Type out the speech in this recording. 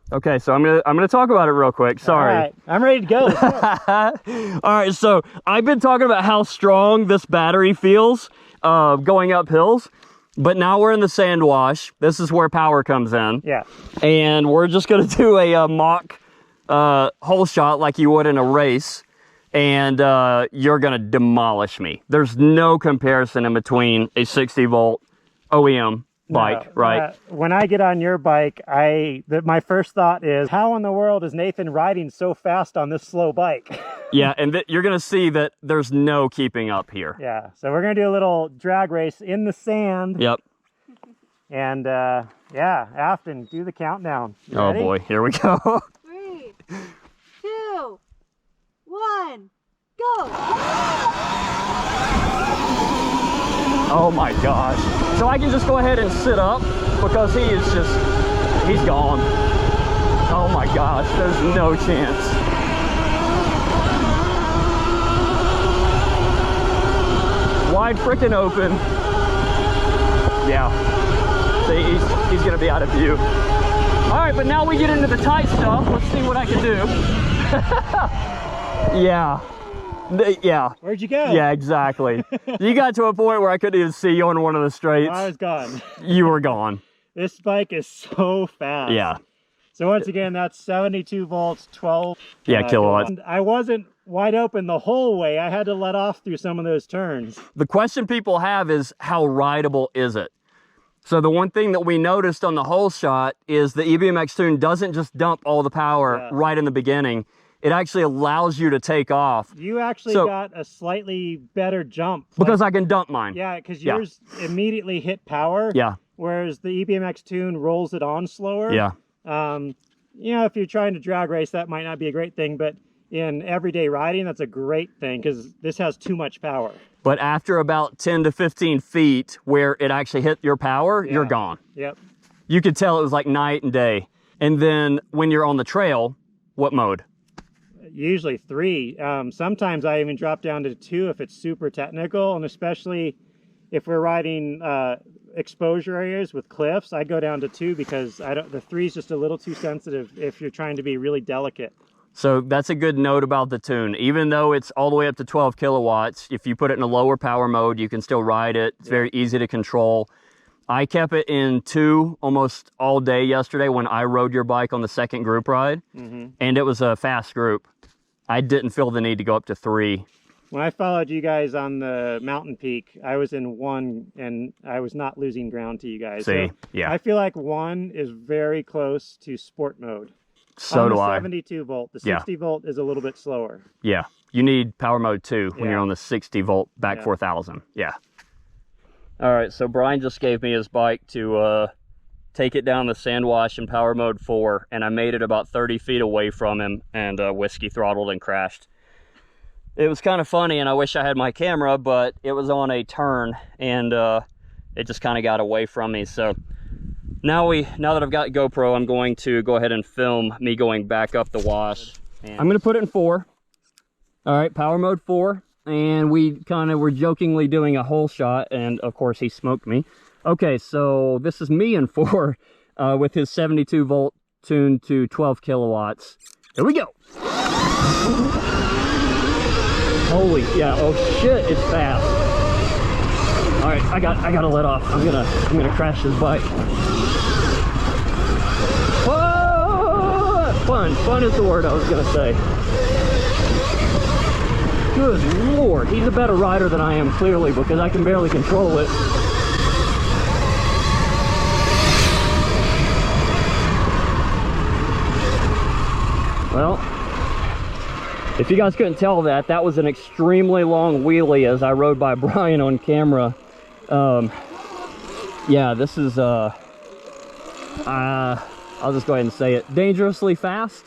Okay, so I'm gonna talk about it real quick. Sorry. All right, I'm ready to go. All right, so I've been talking about how strong this battery feels going up hills, but now we're in the sand wash. This is where power comes in. Yeah. And we're just gonna do a mock hole shot like you would in a race, and you're gonna demolish me. There's no comparison in between a 60 volt OEM bike, right? When I get on your bike, my first thought is, how in the world is Nathan riding so fast on this slow bike? Yeah, and you're gonna see that there's no keeping up here. Yeah, so we're gonna do a little drag race in the sand. Yep. And yeah, Afton, do the countdown. You oh ready? boy, here we go. 3, 2, 1, go! Oh my gosh. So I can just go ahead and sit up because he's gone. Oh my gosh, there's no chance. Wide freaking open. Yeah. See, he's gonna be out of view. All right, but now we get into the tight stuff. Let's see what I can do. Yeah. Yeah. Where'd you go? Yeah, exactly. You got to a point where I couldn't even see you on one of the straights. I was gone. You were gone. This bike is so fast. Yeah. So once again, that's 72 volts, 12 kilowatts. And I wasn't wide open the whole way. I had to let off through some of those turns. The question people have is, how rideable is it? So the one thing that we noticed on the hole shot is the EBMX tune doesn't just dump all the power right in the beginning. It actually allows you to take off. You actually got a slightly better jump. Because I can dump mine. Yeah, because yours immediately hit power. Yeah. Whereas the EBMX tune rolls it on slower. Yeah. You know, if you're trying to drag race, that might not be a great thing, but in everyday riding, that's a great thing because this has too much power. But after about 10 to 15 feet where it actually hit your power, you're gone. Yep. You could tell it was like night and day. And then when you're on the trail, what mode? Usually 3. Sometimes I even drop down to 2 if it's super technical, and especially if we're riding exposure areas with cliffs, I go down to 2 because the 3 is just a little too sensitive if you're trying to be really delicate. So that's a good note about the tune. Even though it's all the way up to 12 kilowatts, if you put it in a lower power mode, you can still ride it. It's very easy to control. I kept it in 2 almost all day yesterday when I rode your bike on the second group ride, and it was a fast group. I didn't feel the need to go up to 3. When I followed you guys on the mountain peak, I was in 1 and I was not losing ground to you guys. See, so I feel like 1 is very close to sport mode. So do I. 72 volt. The 60 volt is a little bit slower. Yeah. You need power mode 2 when you're on the 60 volt BAC4000. Yeah. All right. So Brian just gave me his bike to take it down the sand wash in power mode 4, and I made it about 30 feet away from him and whiskey throttled and crashed. It was kind of funny, and I wish I had my camera, but it was on a turn and it just kind of got away from me. So now that I've got GoPro, I'm going to go ahead and film me going back up the wash. And I'm going to put it in 4. All right, power mode 4. And we kind of were jokingly doing a hole shot, and of course he smoked me. Okay, so this is me in 4 with his 72 volt tuned to 12 kilowatts. Here we go. Holy, oh shit, it's fast. All right, I gotta let off. I'm gonna crash this bike. Whoa! Fun is the word I was gonna say. Good Lord, he's a better rider than I am, clearly, because I can barely control it. Well, if you guys couldn't tell that was an extremely long wheelie as I rode by Brian on camera. Yeah, this is, I'll just go ahead and say it, dangerously fast.